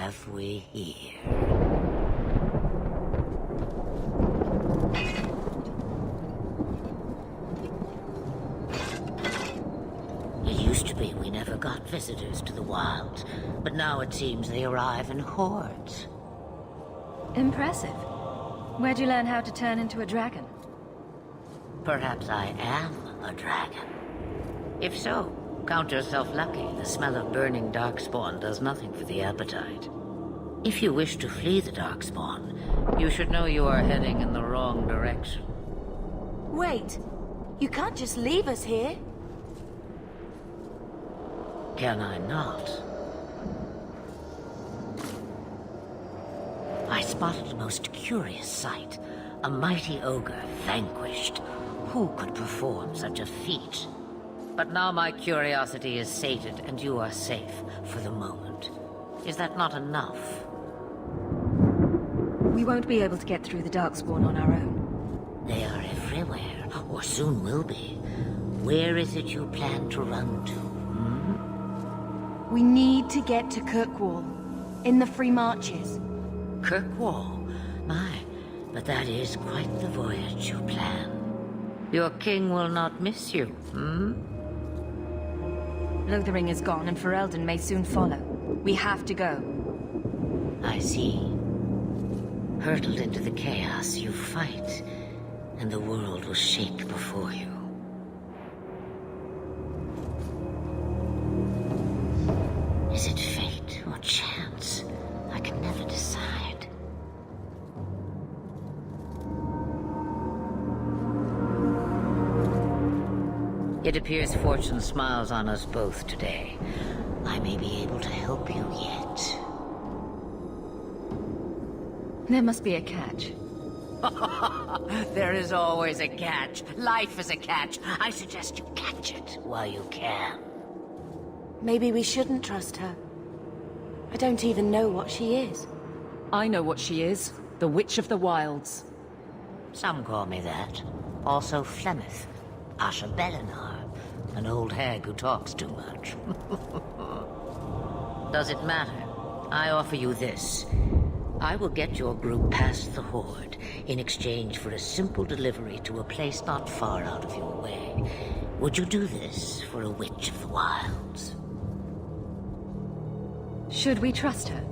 have we here? It used to be we never got visitors to the wilds, but now it seems they arrive in hordes. Impressive. Where'd you learn how to turn into a dragon? Perhaps I am a dragon. If so, count yourself lucky. The smell of burning darkspawn does nothing for the appetite. If you wish to flee the darkspawn, you should know you are heading in the wrong direction. Wait, you can't just leave us here. Can I not? I spotted a most curious sight. A mighty ogre vanquished. Who could perform such a feat? But now my curiosity is sated, and you are safe for the moment. Is that not enough? We won't be able to get through the Darkspawn on our own. They are everywhere, or soon will be. Where is it you plan to run to? We need to get to Kirkwall, in the Free Marches. Kirkwall? My, but that is quite the voyage you plan. Your king will not miss you, Lothering is gone, and Ferelden may soon follow. We have to go. I see. Hurtled into the chaos, you fight, and the world will shake before you. Is it fate or chance? I can never decide. It appears fortune smiles on us both today. I may be able to help you yet. There must be a catch. There is always a catch. Life is a catch. I suggest you catch it while you can. Maybe we shouldn't trust her. I don't even know what she is. I know what she is. The Witch of the Wilds. Some call me that. Also Flemeth, Asha Belinar, an old hag who talks too much. Does it matter? I offer you this. I will get your group past the Horde in exchange for a simple delivery to a place not far out of your way. Would you do this for a Witch of the Wilds? Should we trust her?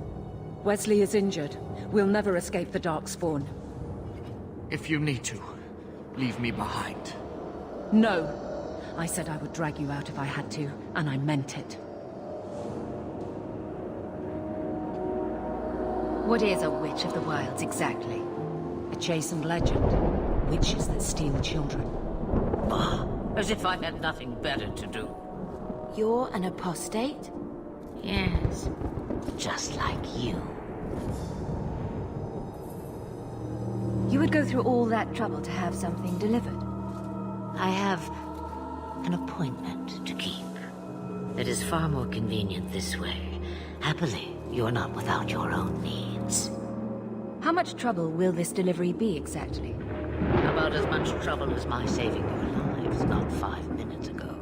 Wesley is injured. We'll never escape the Darkspawn. If you need to, leave me behind. No. I said I would drag you out if I had to, and I meant it. What is a Witch of the Wilds exactly? A chastened legend. Witches that steal children. As if I had nothing better to do. You're an apostate? Yes, just like you. You would go through all that trouble to have something delivered? I have an appointment to keep. It is far more convenient this way. Happily, you're not without your own needs. How much trouble will this delivery be exactly? About as much trouble as my saving your lives not 5 minutes ago.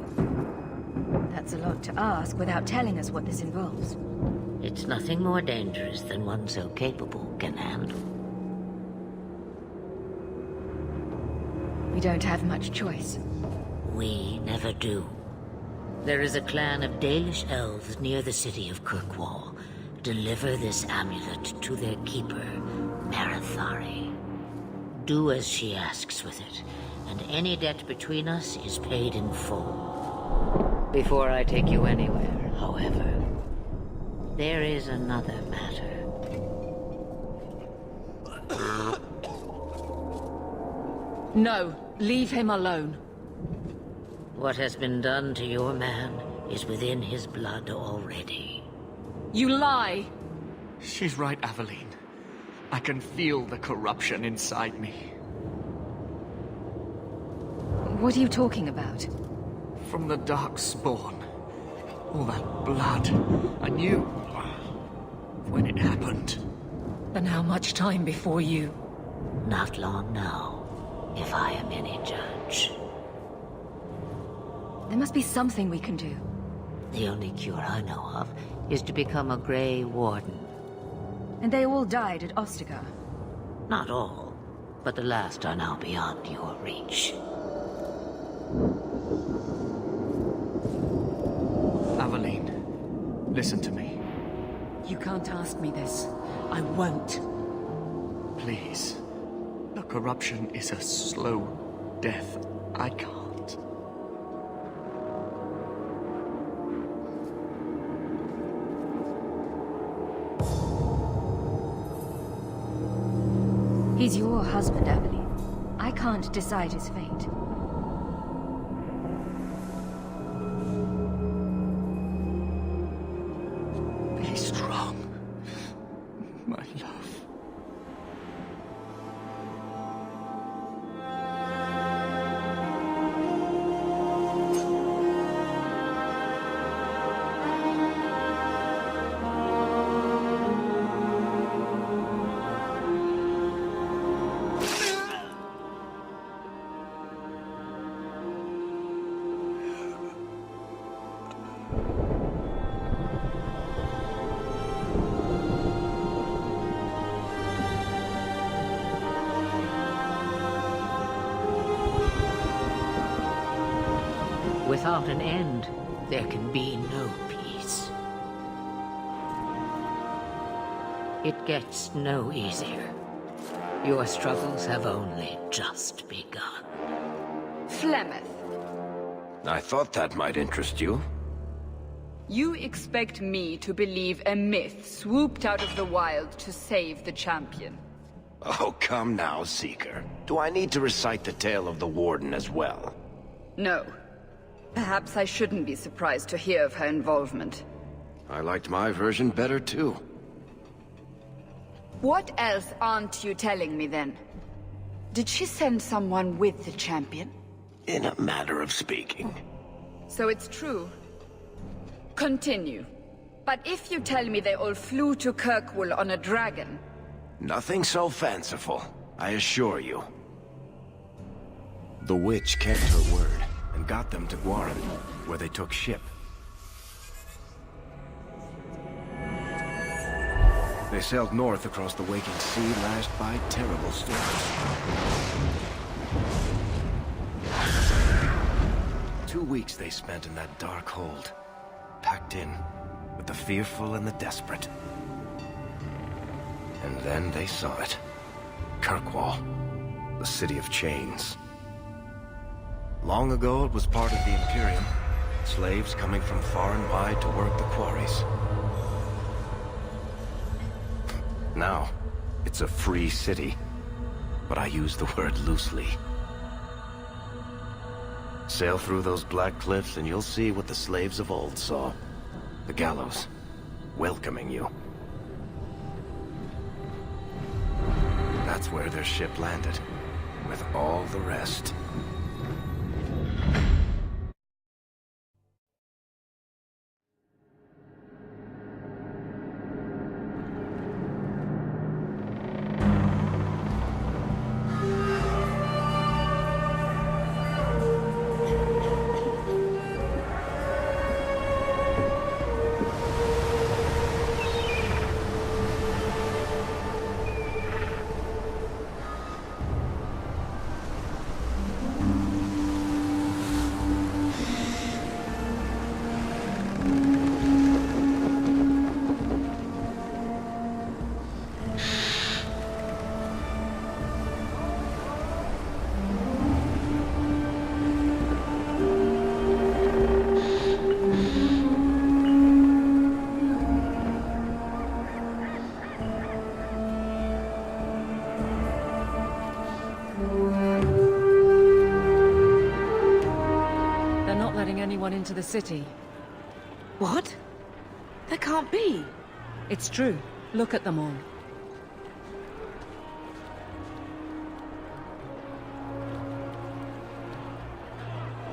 That's a lot to ask without telling us what this involves. It's nothing more dangerous than one so capable can handle. We don't have much choice. We never do. There is a clan of Dalish elves near the city of Kirkwall. Deliver this amulet to their keeper, Marathari. Do as she asks with it, and any debt between us is paid in full. Before I take you anywhere, however, there is another matter. No, leave him alone. What has been done to your man is within his blood already. You lie! She's right, Aveline. I can feel the corruption inside me. What are you talking about? From the Darkspawn. All that blood. I knew when it happened. And how much time before you? Not long now, if I am any judge. There must be something we can do. The only cure I know of is to become a Grey Warden. And they all died at Ostica. Not all, but the last are now beyond your reach. Aveline, listen to me. You can't ask me this. I won't. Please. The corruption is a slow death. I can't. He's your husband, Emily. I can't decide his fate. Be strong, my love. Without an end, there can be no peace. It gets no easier. Your struggles have only just begun. Flemeth, I thought that might interest you. you expect me to believe a myth swooped out of the wild to save the champion? Oh, come now, Seeker. Do I need to recite the tale of the Warden as well? No. Perhaps I shouldn't be surprised to hear of her involvement. I liked my version better, too. What else aren't you telling me, then? Did she send someone with the champion? In a matter of speaking. So it's true. Continue. But if you tell me they all flew to Kirkwall on a dragon... Nothing so fanciful, I assure you. The witch kept her word, and got them to Guaran, where they took ship. They sailed north across the waking sea, lashed by terrible storms. 2 weeks they spent in that dark hold, packed in with the fearful and the desperate. And then they saw it. Kirkwall, the city of chains. Long ago, it was part of the Imperium. Slaves coming from far and wide to work the quarries. Now, it's a free city. But I use the word loosely. Sail through those black cliffs and you'll see what the slaves of old saw. The gallows, welcoming you. That's where their ship landed, with all the rest. Into the city. What? That can't be. It's true. Look at them all.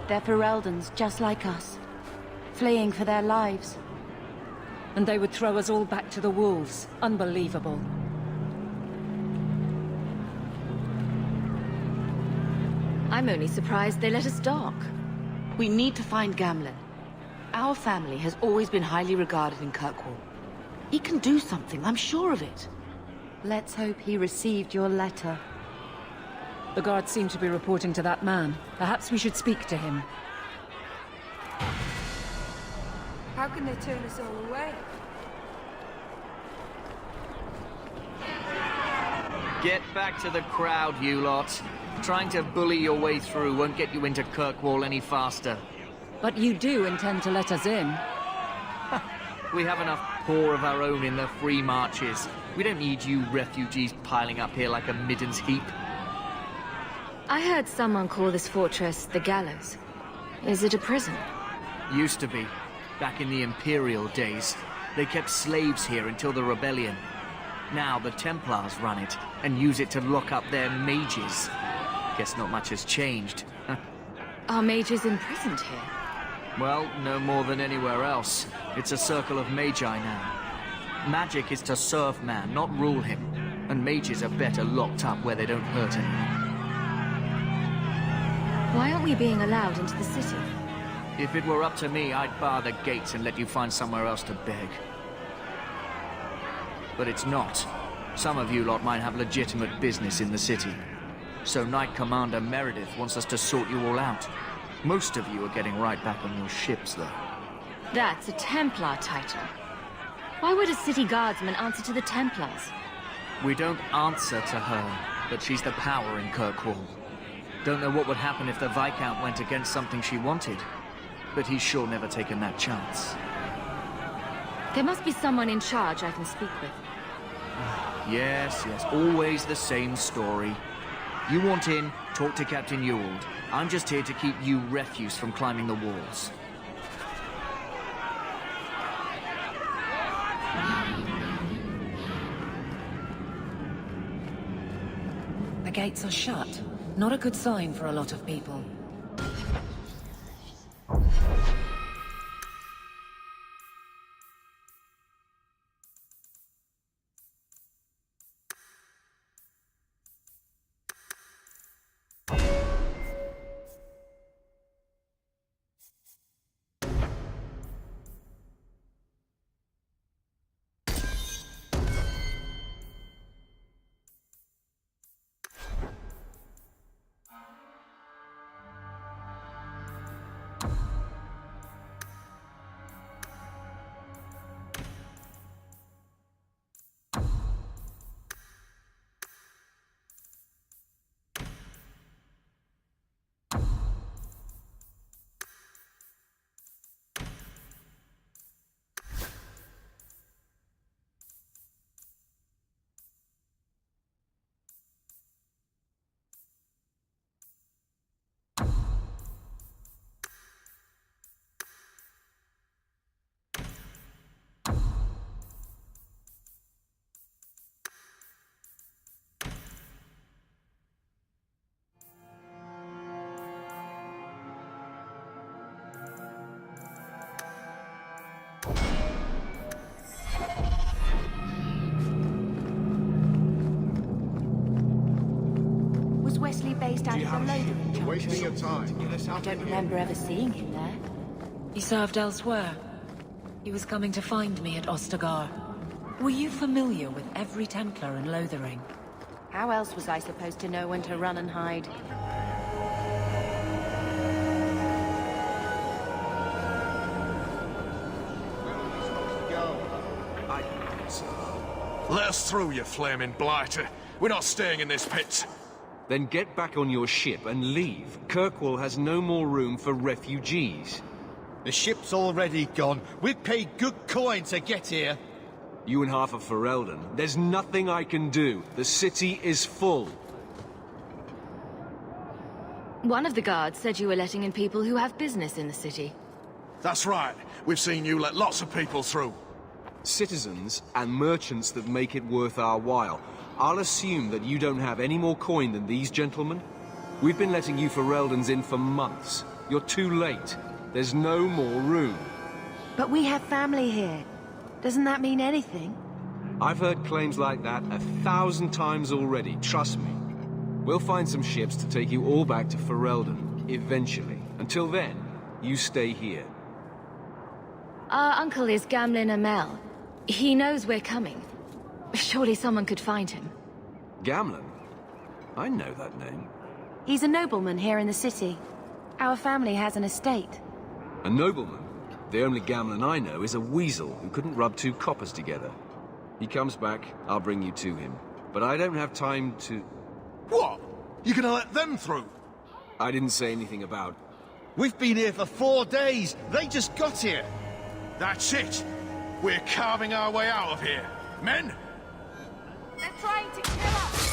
They're Fereldans, just like us. Fleeing for their lives. And they would throw us all back to the wolves. Unbelievable. I'm only surprised they let us dock. We need to find Gamlen. Our family has always been highly regarded in Kirkwall. He can do something, I'm sure of it. Let's hope he received your letter. The guards seem to be reporting to that man. Perhaps we should speak to him. How can they turn us all away? Get back to the crowd, you lot. Trying to bully your way through won't get you into Kirkwall any faster. But you do intend to let us in. We have enough poor of our own in the free marches. We don't need you refugees piling up here like a middens heap. I heard someone call this fortress the Gallows. Is it a prison? Used to be. Back in the Imperial days. They kept slaves here until the rebellion. Now the Templars run it, and use it to lock up their mages. Guess not much has changed. Are mages imprisoned here? Well, no more than anywhere else. It's a circle of magi now. Magic is to serve man, not rule him. And mages are better locked up where they don't hurt anyone. Why aren't we being allowed into the city? If it were up to me, I'd bar the gates and let you find somewhere else to beg. But it's not. Some of you lot might have legitimate business in the city. So Knight Commander Meredith wants us to sort you all out. Most of you are getting right back on your ships, though. That's a Templar title. Why would a city guardsman answer to the Templars? We don't answer to her, but she's the power in Kirkwall. Don't know what would happen if the Viscount went against something she wanted. But he's sure never taken that chance. There must be someone in charge I can speak with. Yes, always the same story. You want in, talk to Captain Ewald. I'm just here to keep you refuse from climbing the walls. The gates are shut. Not a good sign for a lot of people. Based out of the loading. Wasting your time. I don't remember ever seeing him there. He served elsewhere. He was coming to find me at Ostagar. Were you familiar with every Templar in Lothering? How else was I supposed to know when to run and hide? Let us through, you flaming blighter. We're not staying in this pit. Then get back on your ship and leave. Kirkwall has no more room for refugees. The ship's already gone. We've paid good coin to get here. You and half of Ferelden. There's nothing I can do. The city is full. One of the guards said you were letting in people who have business in the city. That's right. We've seen you let lots of people through. Citizens and merchants that make it worth our while. I'll assume that you don't have any more coin than these gentlemen. We've been letting you Fereldans in for months. You're too late. There's no more room. But we have family here. Doesn't that mean anything? I've heard claims like that 1,000 times already, trust me. We'll find some ships to take you all back to Ferelden, eventually. Until then, you stay here. Our uncle is Gamlin Amel. He knows we're coming. Surely someone could find him. Gamlen? I know that name. He's a nobleman here in the city. Our family has an estate. A nobleman? The only Gamlen I know is a weasel who couldn't rub two coppers together. He comes back, I'll bring you to him. But I don't have time to... What? You gonna let them through? I didn't say anything about... We've been here for 4 days. They just got here. That's it. We're carving our way out of here. Men? They're trying to kill us!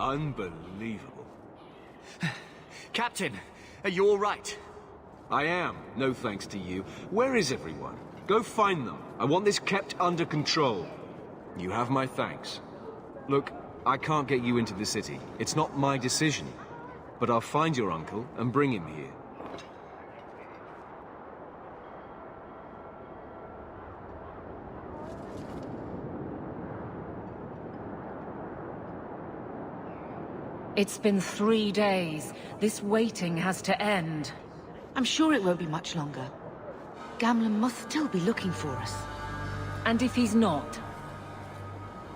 Unbelievable. Captain, are you all right? I am, no thanks to you. Where is everyone? Go find them. I want this kept under control. You have my thanks. Look, I can't get you into the city. It's not my decision. But I'll find your uncle and bring him here. It's been 3 days. This waiting has to end. I'm sure it won't be much longer. Gamlen must still be looking for us. And if he's not?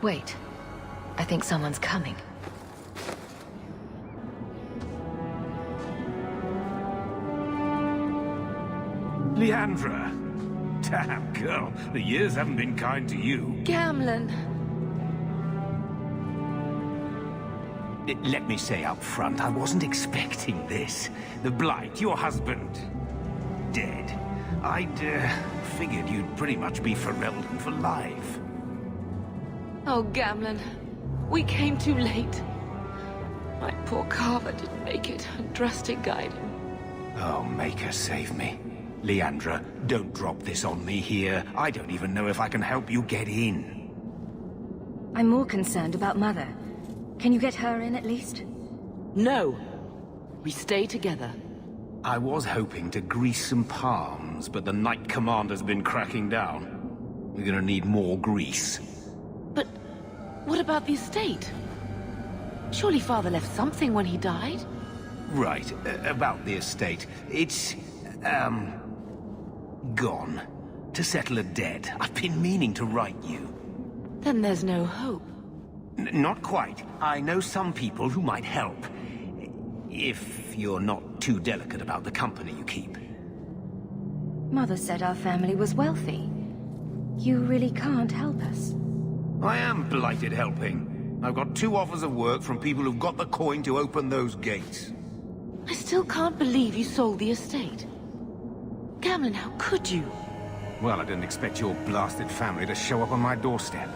Wait. I think someone's coming. Leandra. Damn, girl. The years haven't been kind to you. Gamlen! Let me say up front, I wasn't expecting this. The Blight, your husband, dead. I'd figured you'd pretty much be Ferelden for life. Oh, Gamlen. We came too late. My poor Carver didn't make it, and Drastic guide him. Oh, Maker, save me. Leandra, don't drop this on me here. I don't even know if I can help you get in. I'm more concerned about Mother. Can you get her in at least? No. We stay together. I was hoping to grease some palms, but the Knight Commander's been cracking down. We're gonna need more grease. But what about the estate? Surely Father left something when he died? Right, about the estate. It's, gone. To settle a debt. I've been meaning to write you. Then there's no hope. Not quite. I know some people who might help. If you're not too delicate about the company you keep. Mother said our family was wealthy. You really can't help us. I am blighted helping. I've got 2 offers of work from people who've got the coin to open those gates. I still can't believe you sold the estate. Gamlen, how could you? Well, I didn't expect your blasted family to show up on my doorstep.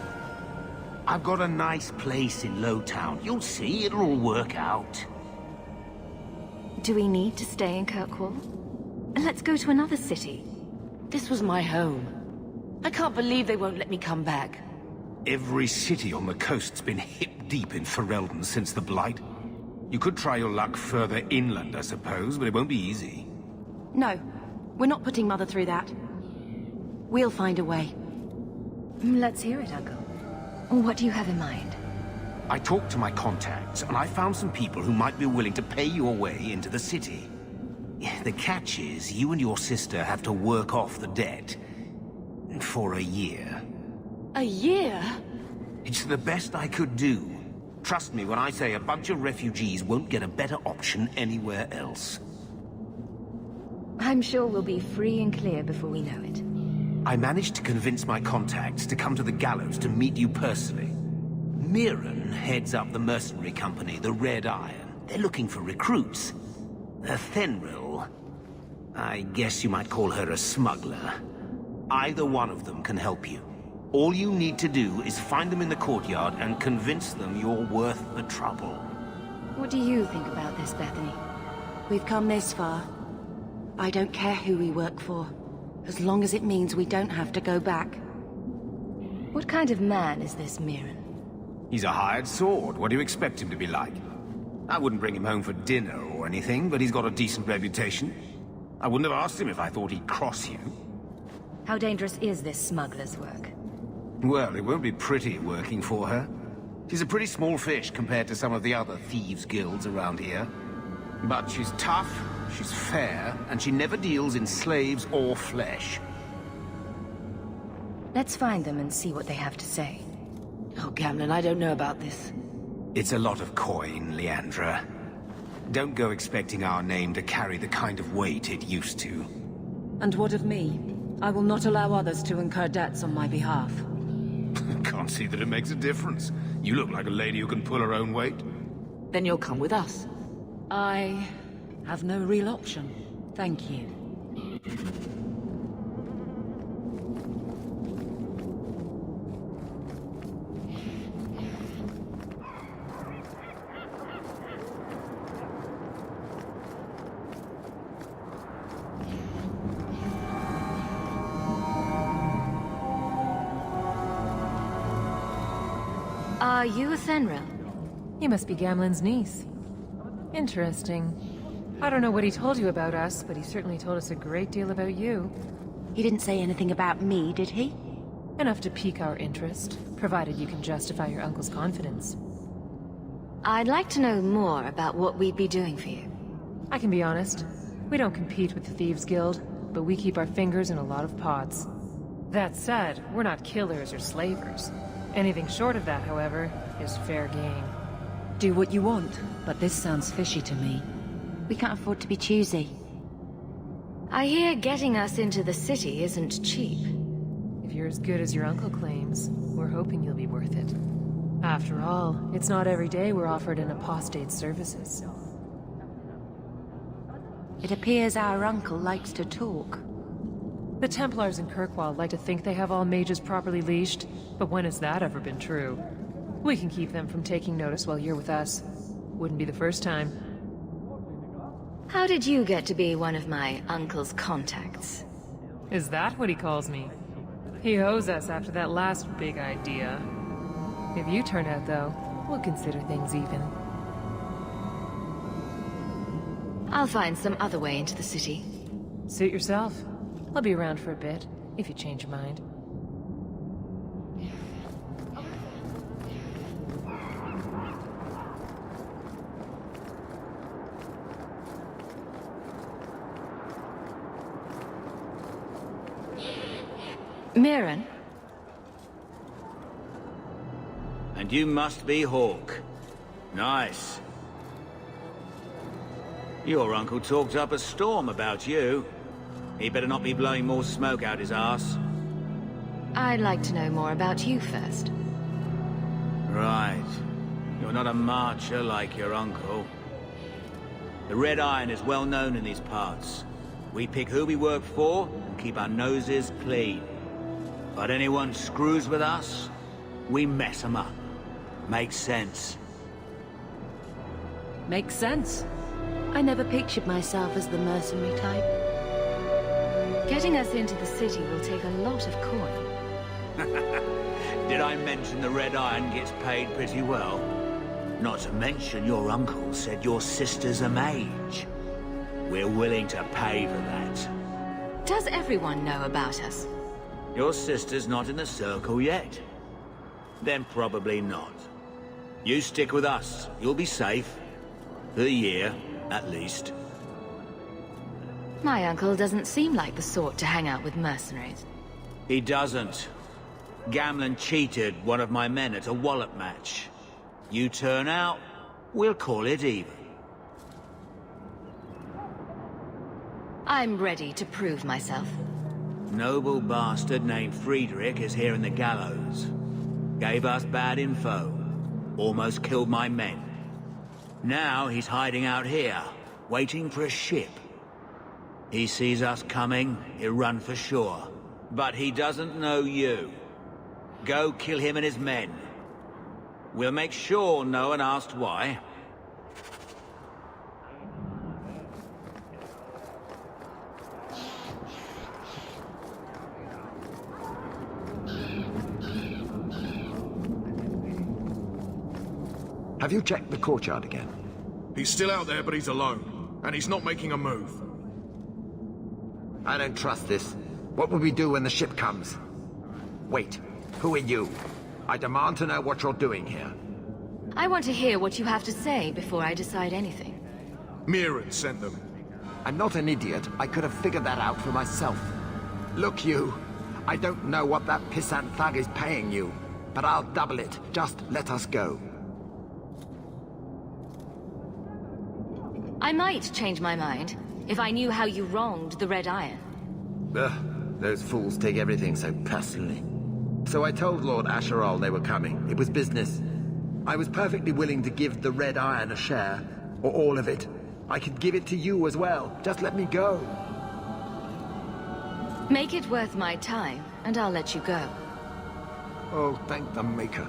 I've got a nice place in Lowtown. You'll see, it'll all work out. Do we need to stay in Kirkwall? Let's go to another city. This was my home. I can't believe they won't let me come back. Every city on the coast's been hip-deep in Ferelden since the Blight. You could try your luck further inland, I suppose, but it won't be easy. No, we're not putting Mother through that. We'll find a way. Let's hear it, Uncle. What do you have in mind? I talked to my contacts, and I found some people who might be willing to pay your way into the city. The catch is, you and your sister have to work off the debt. For a year. A year? It's the best I could do. Trust me when I say a bunch of refugees won't get a better option anywhere else. I'm sure we'll be free and clear before we know it. I managed to convince my contacts to come to the gallows to meet you personally. Mirren heads up the mercenary company, the Red Iron. They're looking for recruits. Thenril... I guess you might call her a smuggler. Either one of them can help you. All you need to do is find them in the courtyard and convince them you're worth the trouble. What do you think about this, Bethany? We've come this far. I don't care who we work for, as long as it means we don't have to go back. What kind of man is this Mirren? He's a hired sword. What do you expect him to be like? I wouldn't bring him home for dinner or anything, but he's got a decent reputation. I wouldn't have asked him if I thought he'd cross you. How dangerous is this smuggler's work? Well, it won't be pretty working for her. She's a pretty small fish compared to some of the other thieves' guilds around here. But she's tough, she's fair, and she never deals in slaves or flesh. Let's find them and see what they have to say. Oh, Gamlen, I don't know about this. It's a lot of coin, Leandra. Don't go expecting our name to carry the kind of weight it used to. And what of me? I will not allow others to incur debts on my behalf. Can't see that it makes a difference. You look like a lady who can pull her own weight. Then you'll come with us. I have no real option. Thank you. Are you a Fenrir? You must be Gamlen's niece. Interesting. I don't know what he told you about us, but he certainly told us a great deal about you. He didn't say anything about me, did he? Enough to pique our interest, provided you can justify your uncle's confidence. I'd like to know more about what we'd be doing for you. I can be honest. We don't compete with the Thieves Guild, but we keep our fingers in a lot of pots. That said, we're not killers or slavers. Anything short of that, however, is fair game. Do what you want, but this sounds fishy to me. We can't afford to be choosy. I hear getting us into the city isn't cheap. If you're as good as your uncle claims, we're hoping you'll be worth it. After all, it's not every day we're offered an apostate's services. It appears our uncle likes to talk. The Templars in Kirkwall like to think they have all mages properly leashed, but when has that ever been true? We can keep them from taking notice while you're with us. Wouldn't be the first time. How did you get to be one of my uncle's contacts? Is that what he calls me? He owes us after that last big idea. If you turn out, though, we'll consider things even. I'll find some other way into the city. Suit yourself. I'll be around for a bit, if you change your mind. Mirren? And you must be Hawk. Nice. Your uncle talked up a storm about you. He better not be blowing more smoke out his ass. I'd like to know more about you first. Right. You're not a marcher like your uncle. The Red Iron is well known in these parts. We pick who we work for and keep our noses clean. But anyone screws with us, we mess them up. Makes sense. Makes sense. I never pictured myself as the mercenary type. Getting us into the city will take a lot of coin. Did I mention the Red Iron gets paid pretty well? Not to mention your uncle said your sister's a mage. We're willing to pay for that. Does everyone know about us? Your sister's not in the circle yet. Then probably not. You stick with us. You'll be safe. For a year, at least. My uncle doesn't seem like the sort to hang out with mercenaries. He doesn't. Gamlen cheated one of my men at a wallop match. You turn out, we'll call it even. I'm ready to prove myself. Noble bastard named Friedrich is here in the gallows. Gave us bad info. Almost killed my men. Now he's hiding out here, waiting for a ship. He sees us coming, he'll run for sure. But he doesn't know you. Go kill him and his men. We'll make sure no one asks why. Have you checked the courtyard again? He's still out there, but he's alone. And he's not making a move. I don't trust this. What will we do when the ship comes? Wait, who are you? I demand to know what you're doing here. I want to hear what you have to say before I decide anything. Mirren sent them. I'm not an idiot. I could have figured that out for myself. Look, you. I don't know what that pissant thug is paying you, but I'll double it. Just let us go. I might change my mind if I knew how you wronged the Red Iron. Ugh, those fools take everything so personally. So I told Lord Asherall they were coming. It was business. I was perfectly willing to give the Red Iron a share, or all of it. I could give it to you as well. Just let me go. Make it worth my time, and I'll let you go. Oh, thank the Maker.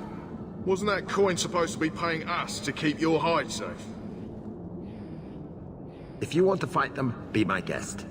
Wasn't that coin supposed to be paying us to keep your hide safe? If you want to fight them, be my guest.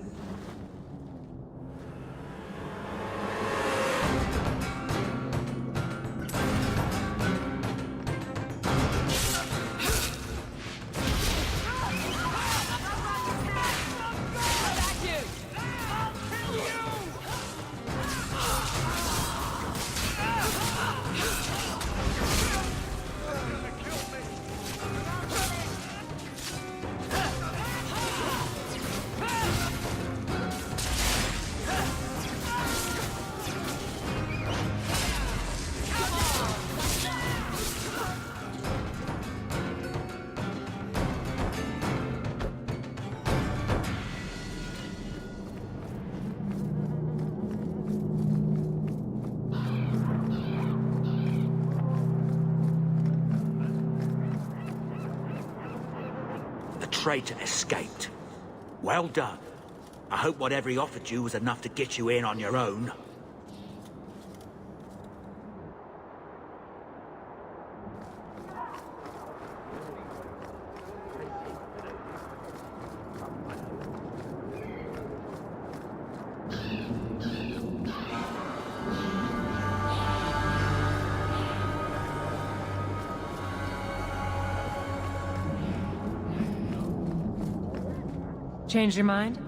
Traitor escaped. Well done. I hope whatever he offered you was enough to get you in on your own. Change your mind?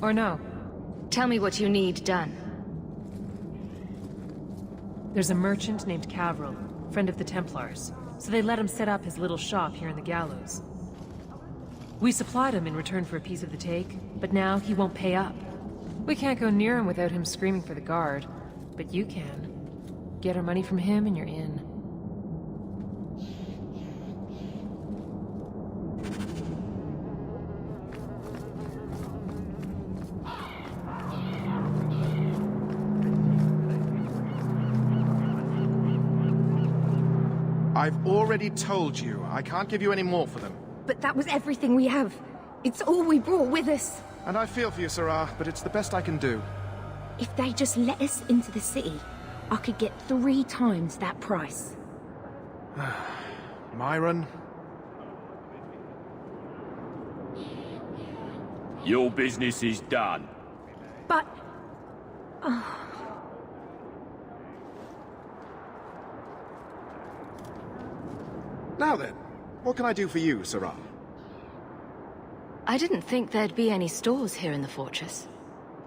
Or no? Tell me what you need done. There's a merchant named Cavril, friend of the Templars, so they let him set up his little shop here in the Gallows. We supplied him in return for a piece of the take, but now he won't pay up. We can't go near him without him screaming for the guard, but you can. Get our money from him and you're in. I've already told you, I can't give you any more for them. But that was everything we have. It's all we brought with us. And I feel for you, Sarah, but it's the best I can do. If they just let us into the city, I could get 3 times that price. Myron? Your business is done. But... Now then, what can I do for you, Sarah? I didn't think there'd be any stores here in the fortress.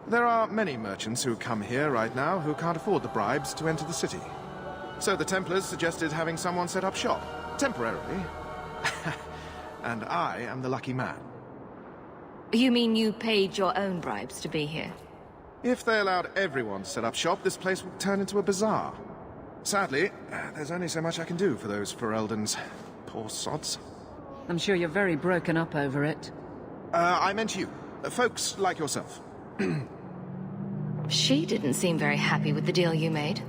There are many merchants who come here right now who can't afford the bribes to enter the city. So the Templars suggested having someone set up shop, temporarily. And I am the lucky man. You mean you paid your own bribes to be here? If they allowed everyone to set up shop, this place would turn into a bazaar. Sadly, there's only so much I can do for those Fereldans. Poor sods. I'm sure you're very broken up over it. I meant you. Folks like yourself. She didn't seem very happy with the deal you made.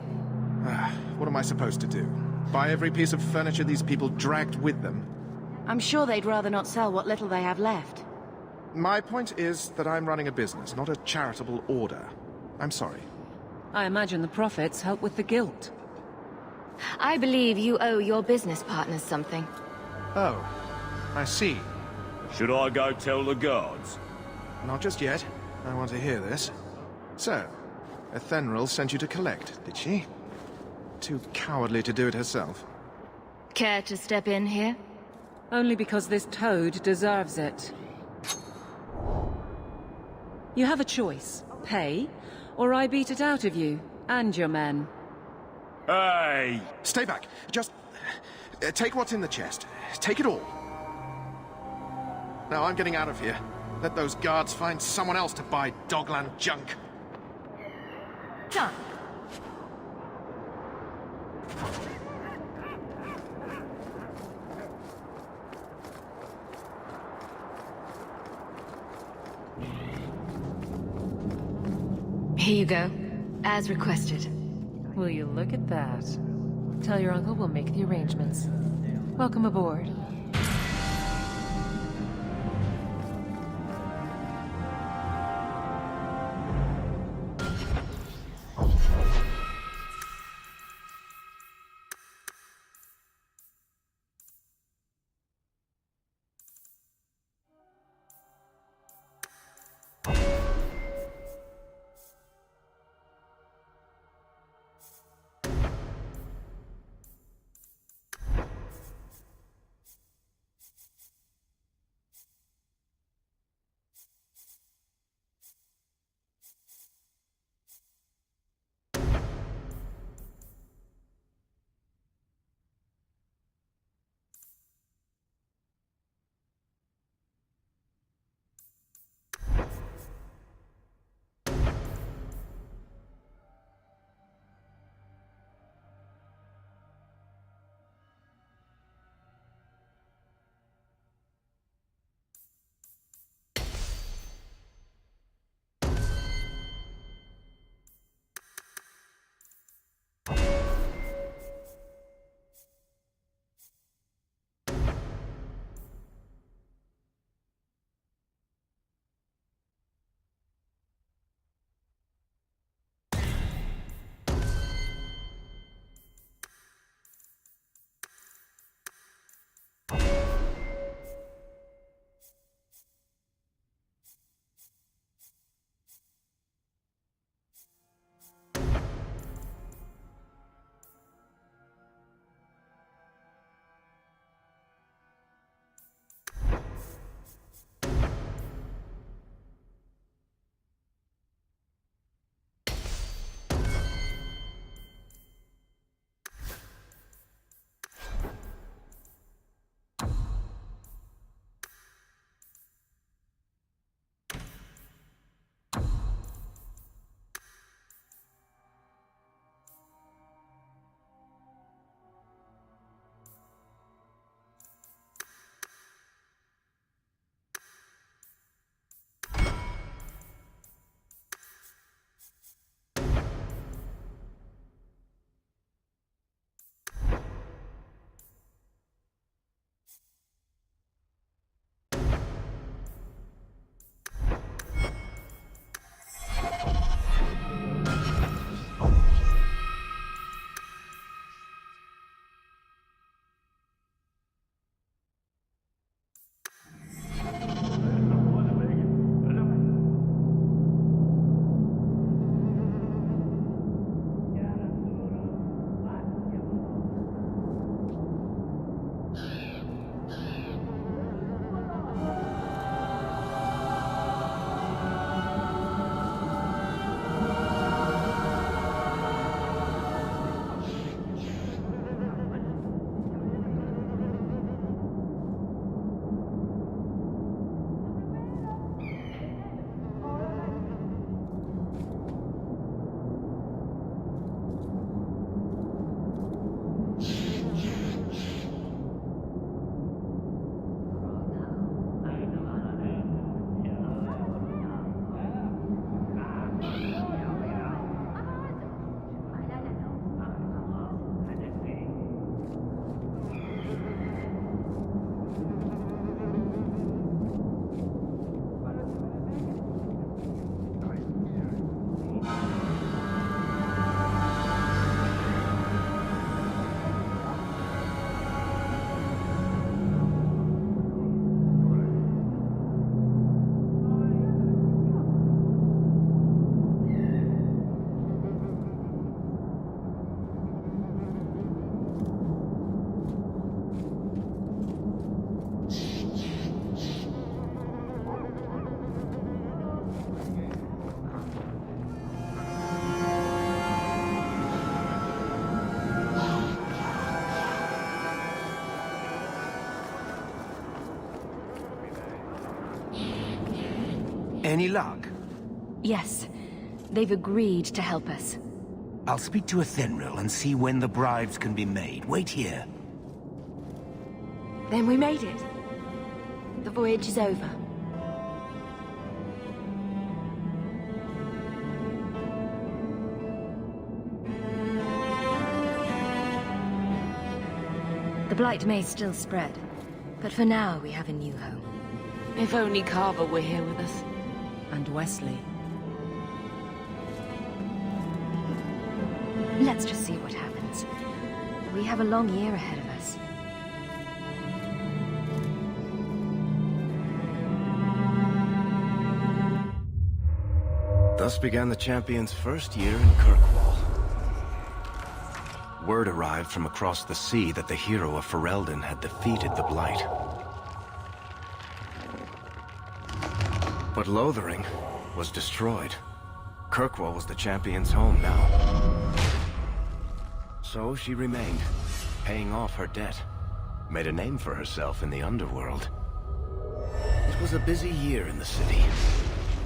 What am I supposed to do? Buy every piece of furniture these people dragged with them? I'm sure they'd rather not sell what little they have left. My point is that I'm running a business, not a charitable order. I'm sorry. I imagine the profits help with the guilt. I believe you owe your business partners something. Oh, I see. Should I go tell the guards? Not just yet. I want to hear this. So, Ethenril sent you to collect, did she? Too cowardly to do it herself. Care to step in here? Only because this toad deserves it. You have a choice. Pay, or I beat it out of you, and your men. Hey! Stay back. Just... take what's in the chest. Take it all. Now I'm getting out of here. Let those guards find someone else to buy Dogland junk. Done. Here you go, as requested. Will you look at that? Tell your uncle we'll make the arrangements. Welcome aboard. Any luck? Yes. They've agreed to help us. I'll speak to Athenril and see when the bribes can be made. Wait here. Then we made it. The voyage is over. The Blight may still spread, but for now we have a new home. If only Carver were here with us. And Wesley. Let's just see what happens. We have a long year ahead of us. Thus began the champion's first year in Kirkwall. Word arrived from across the sea that the hero of Ferelden had defeated the Blight. But Lothering was destroyed. Kirkwall was the champion's home now. So she remained, paying off her debt. Made a name for herself in the underworld. It was a busy year in the city.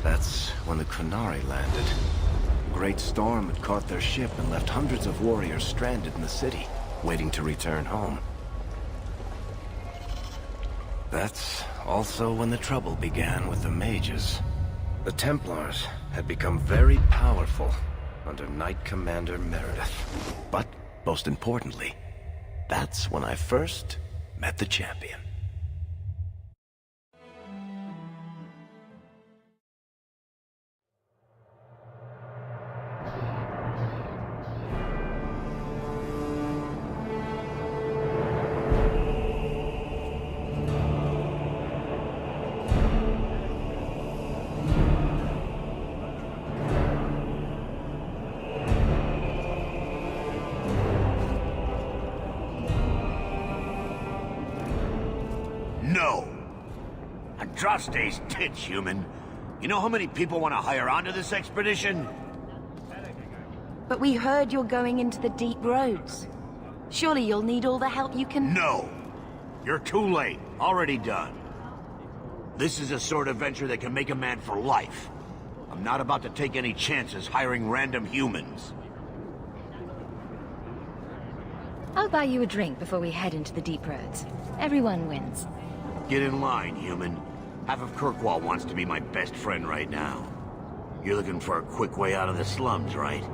That's when the Qunari landed. A great storm had caught their ship and left hundreds of warriors stranded in the city, waiting to return home. That's also when the trouble began with the mages. The Templars had become very powerful under Knight Commander Meredith. But, most importantly, that's when I first met the champion. No! Andraste's tits, human. You know how many people want to hire onto this expedition? But we heard you're going into the deep roads. Surely you'll need all the help you can... No! You're too late. Already done. This is a sort of venture that can make a man for life. I'm not about to take any chances hiring random humans. I'll buy you a drink before we head into the deep roads. Everyone wins. Get in line, human. Half of Kirkwall wants to be my best friend right now. You're looking for a quick way out of the slums, right?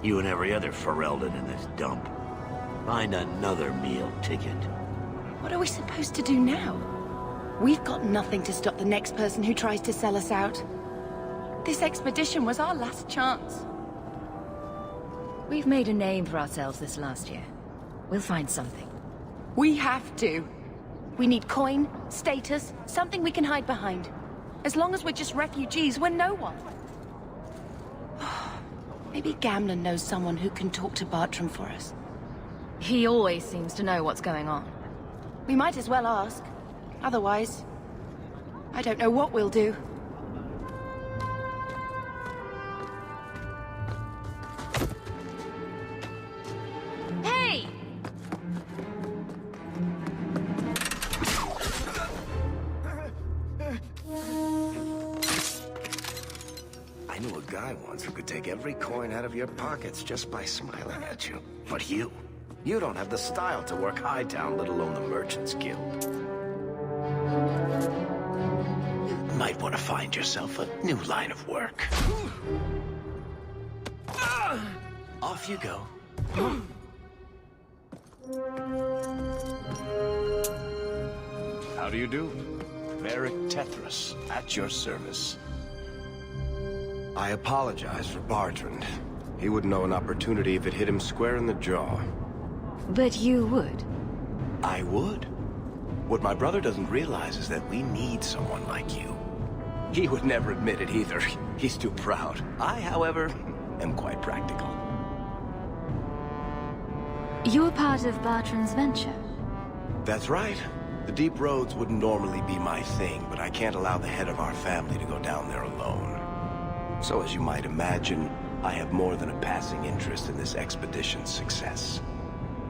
You and every other Ferelden in this dump. Find another meal ticket. What are we supposed to do now? We've got nothing to stop the next person who tries to sell us out. This expedition was our last chance. We've made a name for ourselves this last year. We'll find something. We have to. We need coin, status, something we can hide behind. As long as we're just refugees, we're no one. Maybe Gamlen knows someone who can talk to Bartram for us. He always seems to know what's going on. We might as well ask. Otherwise, I don't know what we'll do. Hey! I knew a guy once who could take every coin out of your pockets just by smiling at you. But you don't have the style to work Hightown, let alone the Merchants Guild. Might want to find yourself a new line of work. Off you go. How do you do? Varric Tethras, at your service. I apologize for Bartrand. He wouldn't know an opportunity if it hit him square in the jaw. But you would. I would. What my brother doesn't realize is that we need someone like you. He would never admit it either. He's too proud. I, however, am quite practical. You're part of Bartram's venture. That's right. The deep roads wouldn't normally be my thing, but I can't allow the head of our family to go down there alone. So as you might imagine, I have more than a passing interest in this expedition's success.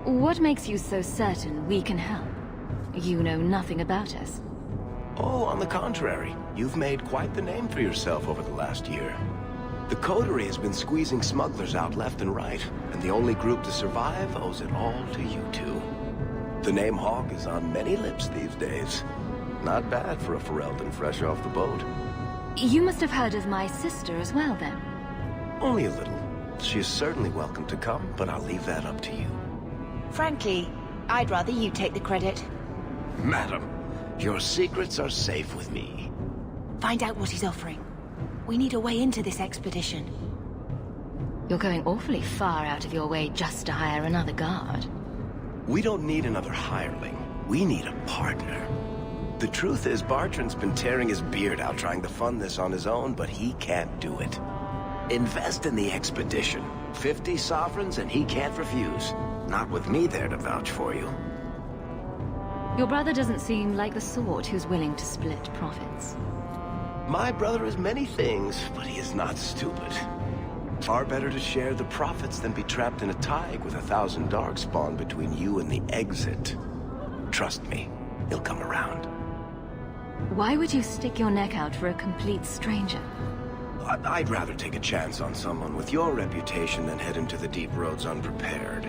What makes you so certain we can help? You know nothing about us. Oh, on the contrary, you've made quite the name for yourself over the last year. The coterie has been squeezing smugglers out left and right, and the only group to survive owes it all to you two. The name Hawk is on many lips these days. Not bad for a Ferelden fresh off the boat. You must have heard of my sister as well, then. Only a little. She is certainly welcome to come, but I'll leave that up to you. Frankly, I'd rather you take the credit. Madam, your secrets are safe with me. Find out what he's offering. We need a way into this expedition. You're going awfully far out of your way just to hire another guard. We don't need another hireling. We need a partner. The truth is, Bartrand's been tearing his beard out trying to fund this on his own, but he can't do it. Invest in the expedition. 50 sovereigns and he can't refuse. Not with me there to vouch for you. Your brother doesn't seem like the sort who's willing to split profits. My brother is many things, but he is not stupid. Far better to share the profits than be trapped in a tide with 1,000 darkspawn between you and the exit. Trust me, he'll come around. Why would you stick your neck out for a complete stranger? I'd rather take a chance on someone with your reputation than head into the deep roads unprepared.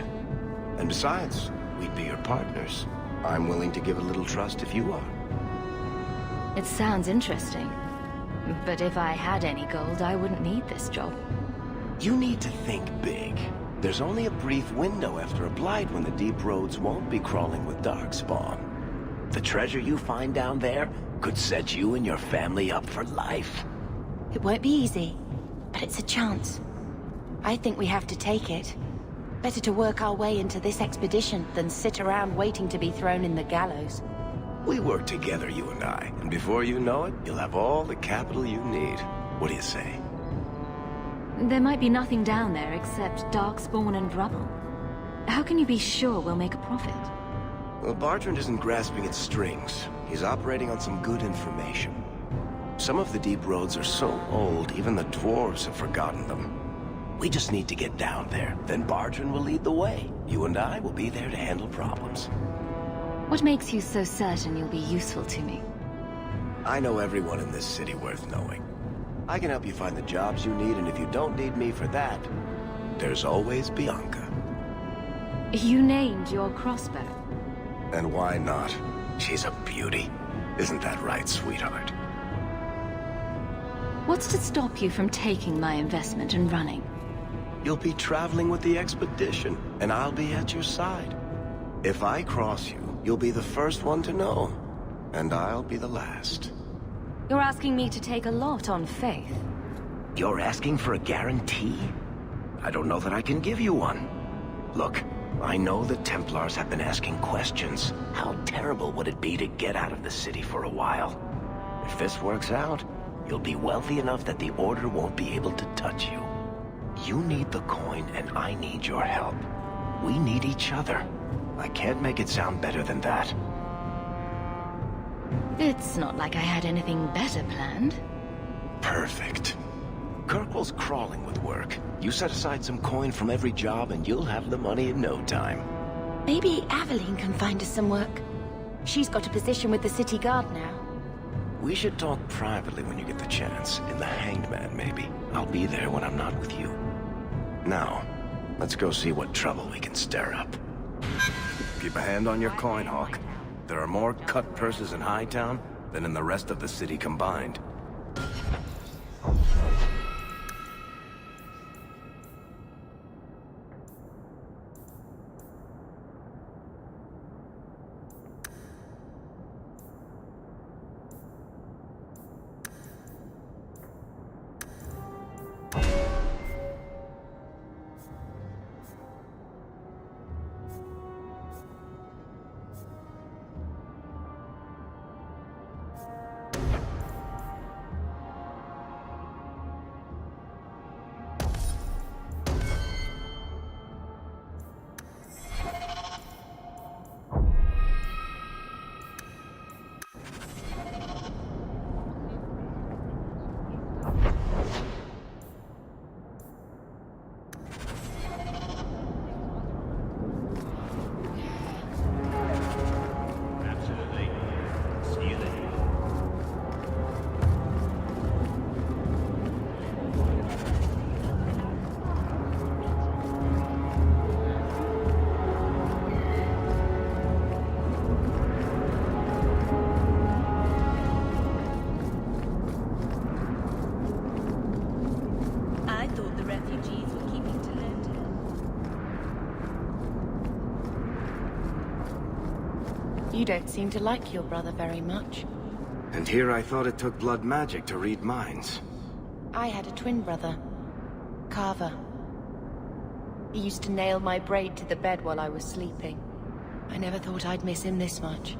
And besides, we'd be your partners. I'm willing to give a little trust if you are. It sounds interesting. But if I had any gold, I wouldn't need this job. You need to think big. There's only a brief window after a blight when the deep roads won't be crawling with darkspawn. The treasure you find down there could set you and your family up for life. It won't be easy, but it's a chance. I think we have to take it. Better to work our way into this expedition than sit around waiting to be thrown in the gallows. We work together, you and I, and before you know it, you'll have all the capital you need. What do you say? There might be nothing down there except darkspawn and rubble. How can you be sure we'll make a profit? Well, Bartrand isn't grasping at strings. He's operating on some good information. Some of the deep roads are so old, even the dwarves have forgotten them. We just need to get down there. Then Bartrand will lead the way. You and I will be there to handle problems. What makes you so certain you'll be useful to me? I know everyone in this city worth knowing. I can help you find the jobs you need, and if you don't need me for that, there's always Bianca. You named your crossbow. And why not? She's a beauty. Isn't that right, sweetheart? What's to stop you from taking my investment and running? You'll be traveling with the expedition, and I'll be at your side. If I cross you, you'll be the first one to know, and I'll be the last. You're asking me to take a lot on faith. You're asking for a guarantee? I don't know that I can give you one. Look, I know the Templars have been asking questions. How terrible would it be to get out of the city for a while? If this works out, you'll be wealthy enough that the Order won't be able to touch you. You need the coin, and I need your help. We need each other. I can't make it sound better than that. It's not like I had anything better planned. Perfect. Kirkwall's crawling with work. You set aside some coin from every job, and you'll have the money in no time. Maybe Aveline can find us some work. She's got a position with the city guard now. We should talk privately when you get the chance. In the Hanged Man, maybe. I'll be there when I'm not with you. Now, let's go see what trouble we can stir up. Keep a hand on your coin, Hawk. There are more cut purses in Hightown than in the rest of the city combined. You don't seem to like your brother very much. And here I thought it took blood magic to read minds. I had a twin brother, Carver. He used to nail my braid to the bed while I was sleeping. I never thought I'd miss him this much.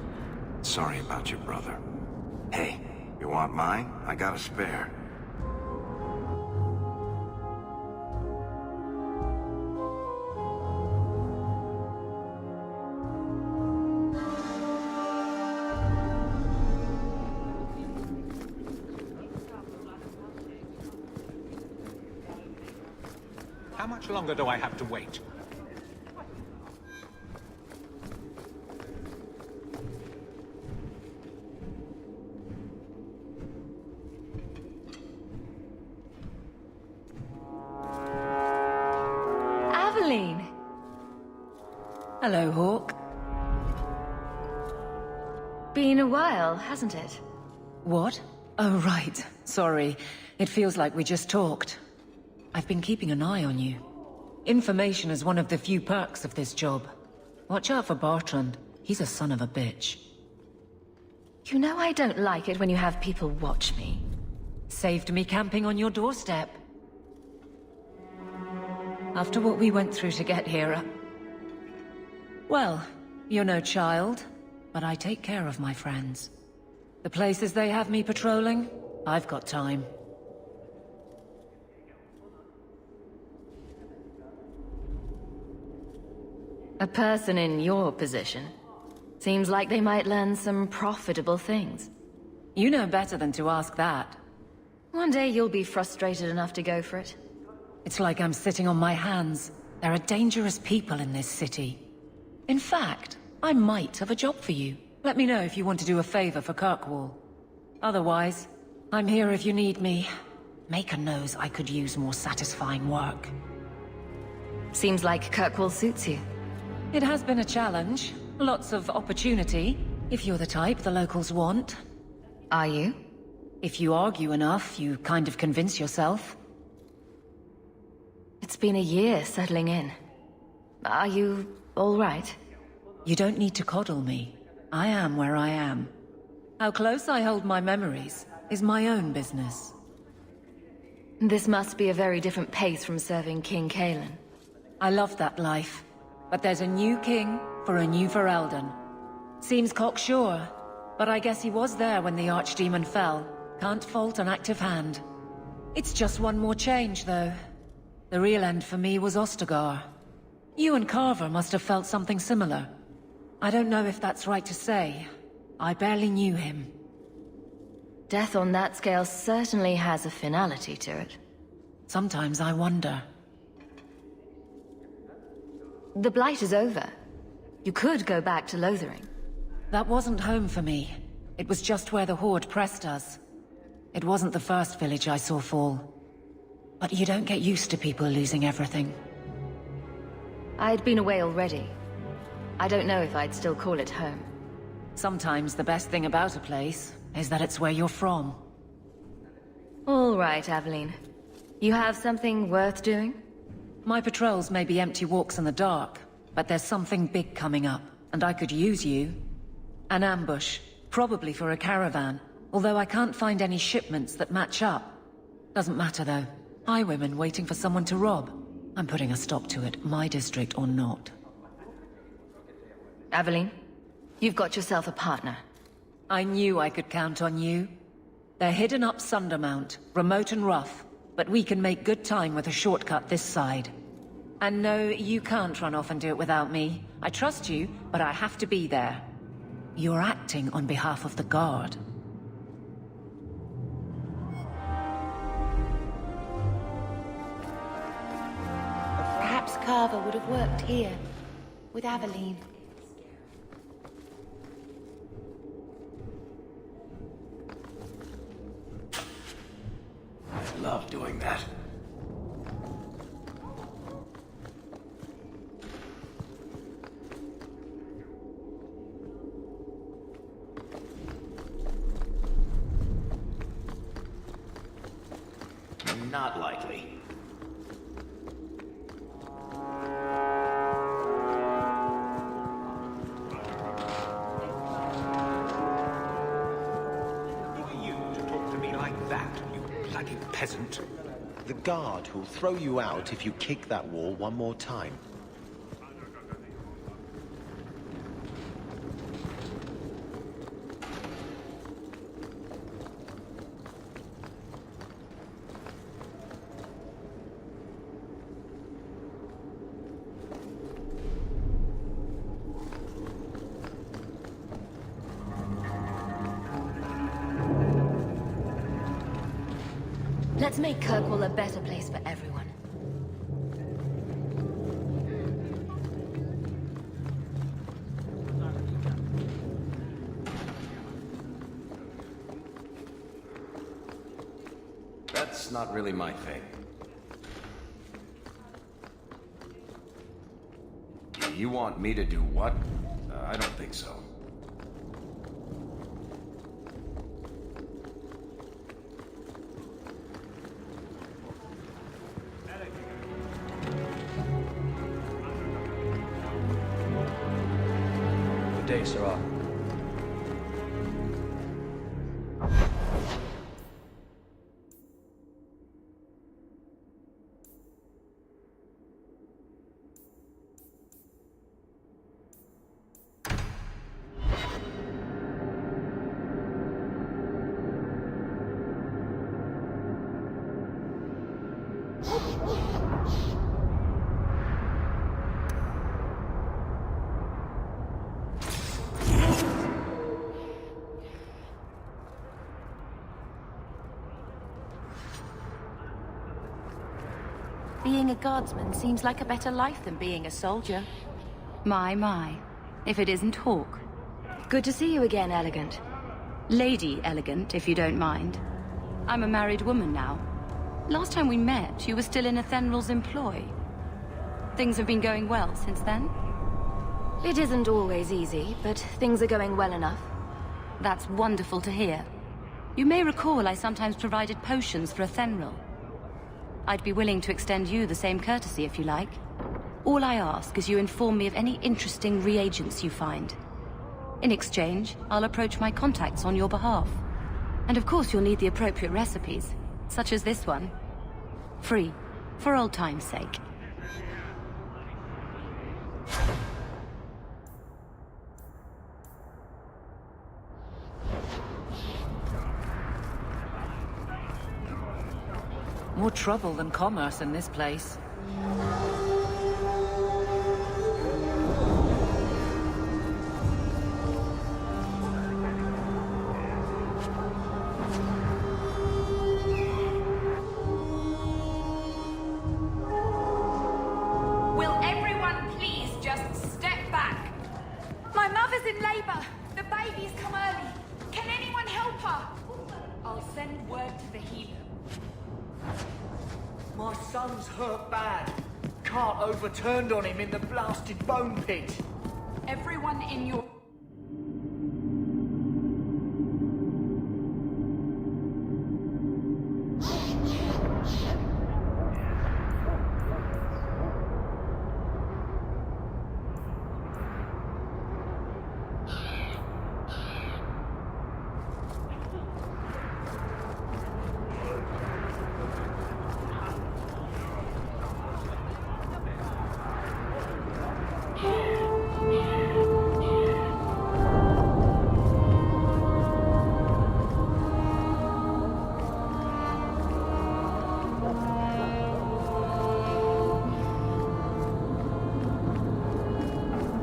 Sorry about your brother. Hey, you want mine? I got a spare. How much longer do I have to wait? Aveline! Hello, Hawk. Been a while, hasn't it? What? Oh, right. Sorry. It feels like we just talked. I've been keeping an eye on you. Information is one of the few perks of this job. Watch out for Bartrand. He's a son of a bitch. You know I don't like it when you have people watch me. Saved me camping on your doorstep. After what we went through to get here, well, you're no child, but I take care of my friends. The places they have me patrolling, I've got time. A person in your position. Seems like they might learn some profitable things. You know better than to ask that. One day you'll be frustrated enough to go for it. It's like I'm sitting on my hands. There are dangerous people in this city. In fact, I might have a job for you. Let me know if you want to do a favor for Kirkwall. Otherwise, I'm here if you need me. Maker knows I could use more satisfying work. Seems like Kirkwall suits you. It has been a challenge. Lots of opportunity, if you're the type the locals want. Are you? If you argue enough, you kind of convince yourself. It's been a year settling in. Are you all right? You don't need to coddle me. I am where I am. How close I hold my memories is my own business. This must be a very different pace from serving King Kalen. I love that life. But there's a new king for a new Ferelden. Seems cocksure, but I guess he was there when the Archdemon fell. Can't fault an active hand. It's just one more change, though. The real end for me was Ostagar. You and Carver must have felt something similar. I don't know if that's right to say. I barely knew him. Death on that scale certainly has a finality to it. Sometimes I wonder. The Blight is over. You could go back to Lothering. That wasn't home for me. It was just where the Horde pressed us. It wasn't the first village I saw fall. But you don't get used to people losing everything. I'd been away already. I don't know if I'd still call it home. Sometimes the best thing about a place is that it's where you're from. All right, Aveline. You have something worth doing? My patrols may be empty walks in the dark, but there's something big coming up, and I could use you. An ambush, probably for a caravan, although I can't find any shipments that match up. Doesn't matter though. Highwaymen waiting for someone to rob. I'm putting a stop to it, my district or not. Aveline, you've got yourself a partner. I knew I could count on you. They're hidden up Sundermount, remote and rough, but we can make good time with a shortcut this side. And no, you can't run off and do it without me. I trust you, but I have to be there. You're acting on behalf of the Guard. Perhaps Carver would have worked here, with Aveline. I love doing that. Not likely. peasant. The guard who'll throw you out if you kick that wall one more time. Let's make Kirkwall a better place for everyone. That's not really my thing. You want me to do what? I don't think so. Good day, Sirrah. Being a guardsman seems like a better life than being a soldier. My. If it isn't Hawk. Good to see you again, Elegant. Lady Elegant, if you don't mind. I'm a married woman now. Last time we met, you were still in Athenral's employ. Things have been going well since then? It isn't always easy, but things are going well enough. That's wonderful to hear. You may recall I sometimes provided potions for Athenral. I'd be willing to extend you the same courtesy if you like. All I ask is you inform me of any interesting reagents you find. In exchange, I'll approach my contacts on your behalf. And of course you'll need the appropriate recipes, such as this one. Free, for old time's sake. More trouble than commerce in this place. Will everyone please just step back? My mother's in labor. The baby's come early. Can anyone help her? I'll send word to the healer. My son's hurt bad. Cart overturned on him in the blasted bone pit. Everyone in your...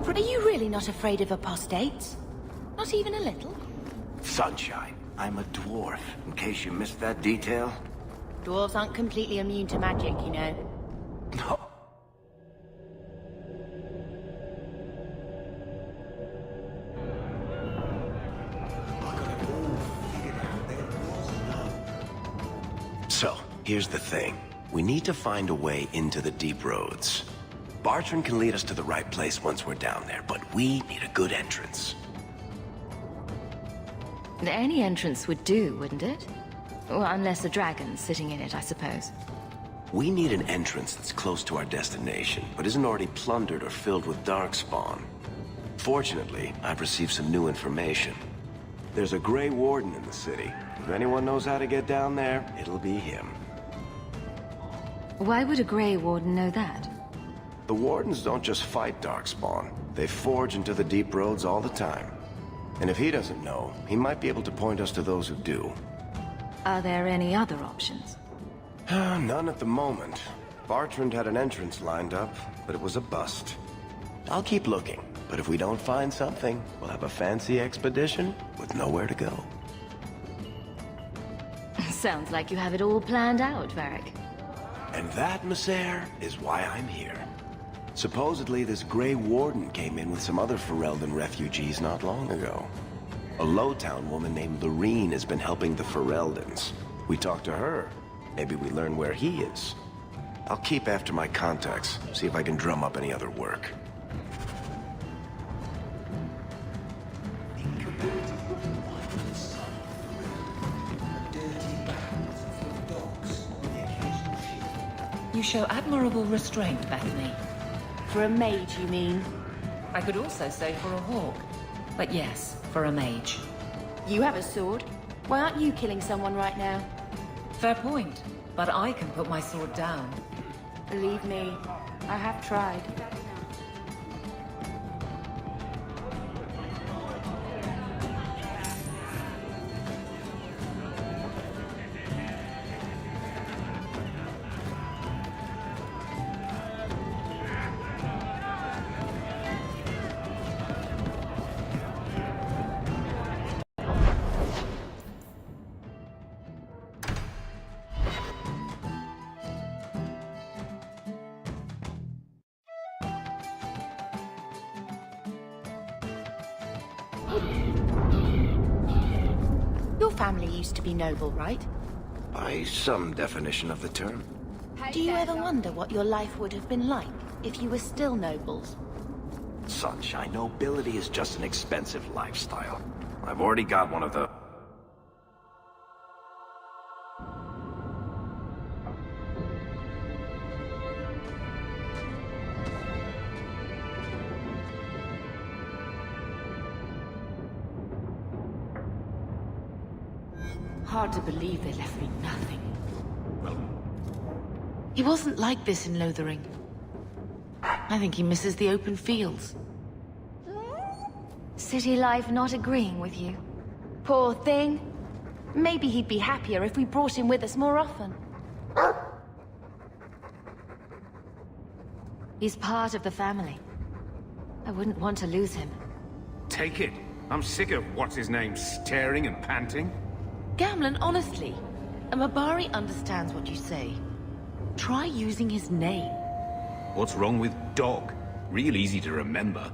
Are you really not afraid of apostates? Not even a little? Sunshine, I'm a dwarf, in case you missed that detail. Dwarves aren't completely immune to magic, you know. No. So, here's the thing. We need to find a way into the deep roads. Bartran can lead us to the right place once we're down there, but we need a good entrance. Any entrance would do, wouldn't it? Well, unless a dragon's sitting in it, I suppose. We need an entrance that's close to our destination, but isn't already plundered or filled with darkspawn. Fortunately, I've received some new information. There's a Grey Warden in the city. If anyone knows how to get down there, it'll be him. Why would a Grey Warden know that? The Wardens don't just fight Darkspawn. They forge into the deep roads all the time. And if he doesn't know, he might be able to point us to those who do. Are there any other options? None at the moment. Bartrand had an entrance lined up, but it was a bust. I'll keep looking, but if we don't find something, we'll have a fancy expedition with nowhere to go. Sounds like you have it all planned out, Varric. And that, Messer, is why I'm here. Supposedly, this Grey Warden came in with some other Ferelden refugees not long ago. A Lowtown woman named Lorene has been helping the Fereldans. We talked to her. Maybe we learn where he is. I'll keep after my contacts, see if I can drum up any other work. You show admirable restraint, Bethany. For a mage, you mean? I could also say for a hawk. But yes, for a mage. You have a sword. Why aren't you killing someone right now? Fair point, but I can put my sword down. Believe me, I have tried. Your family used to be noble, right? By some definition of the term. Do you ever wonder what your life would have been like if you were still nobles? Sunshine, nobility is just an expensive lifestyle. I've already got one of the... Hard to believe they left me nothing. He wasn't like this in Lothering. I think he misses the open fields. City life not agreeing with you? Poor thing. Maybe he'd be happier if we brought him with us more often. He's part of the family. I wouldn't want to lose him. Take it. I'm sick of what's-his-name staring and panting. Gamlen, honestly, a Mabari understands what you say. Try using his name. What's wrong with dog? Real easy to remember.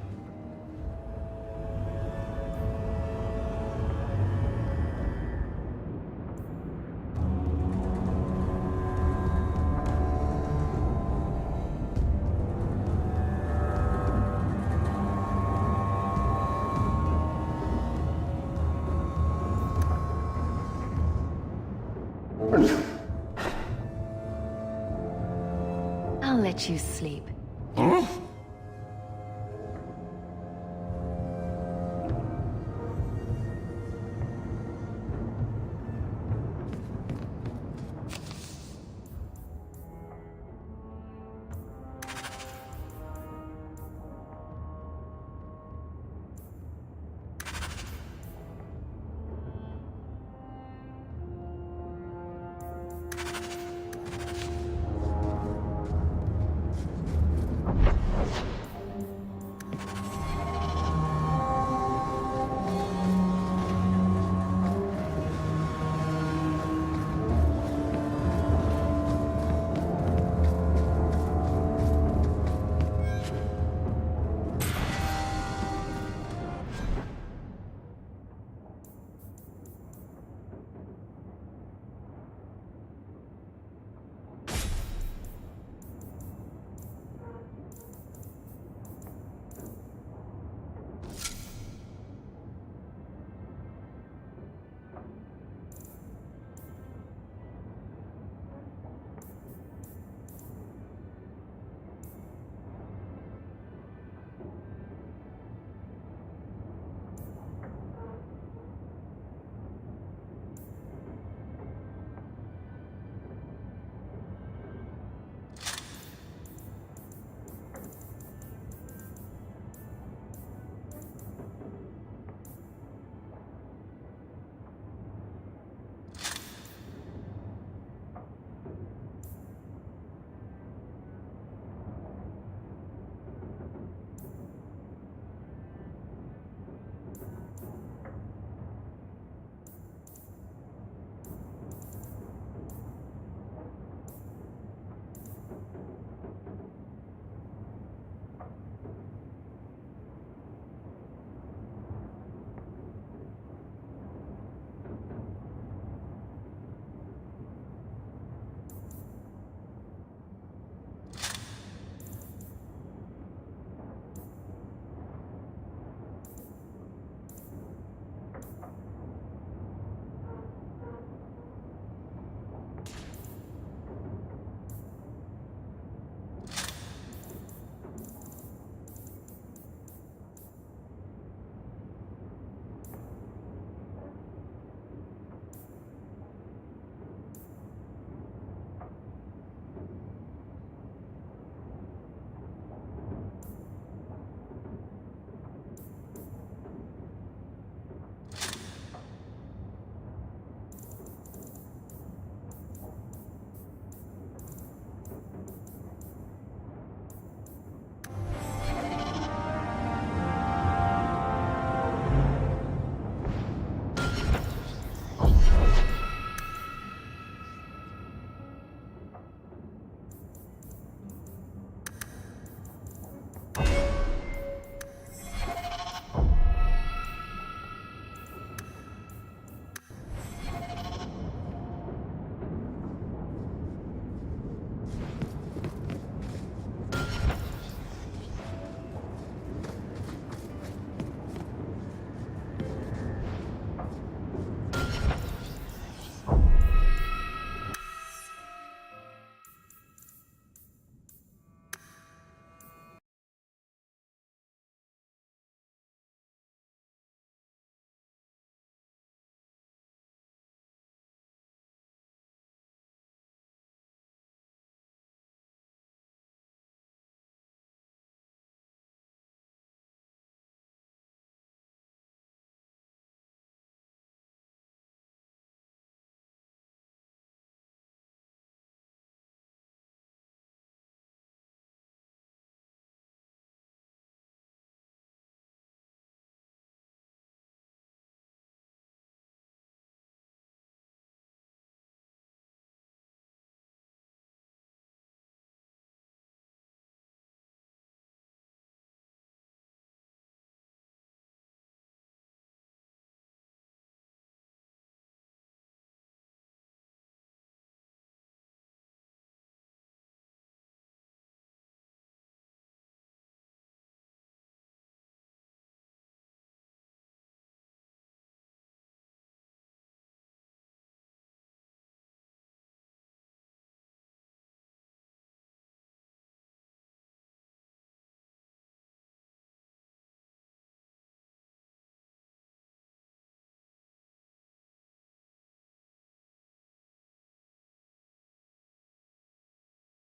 I'll let you sleep. Huh?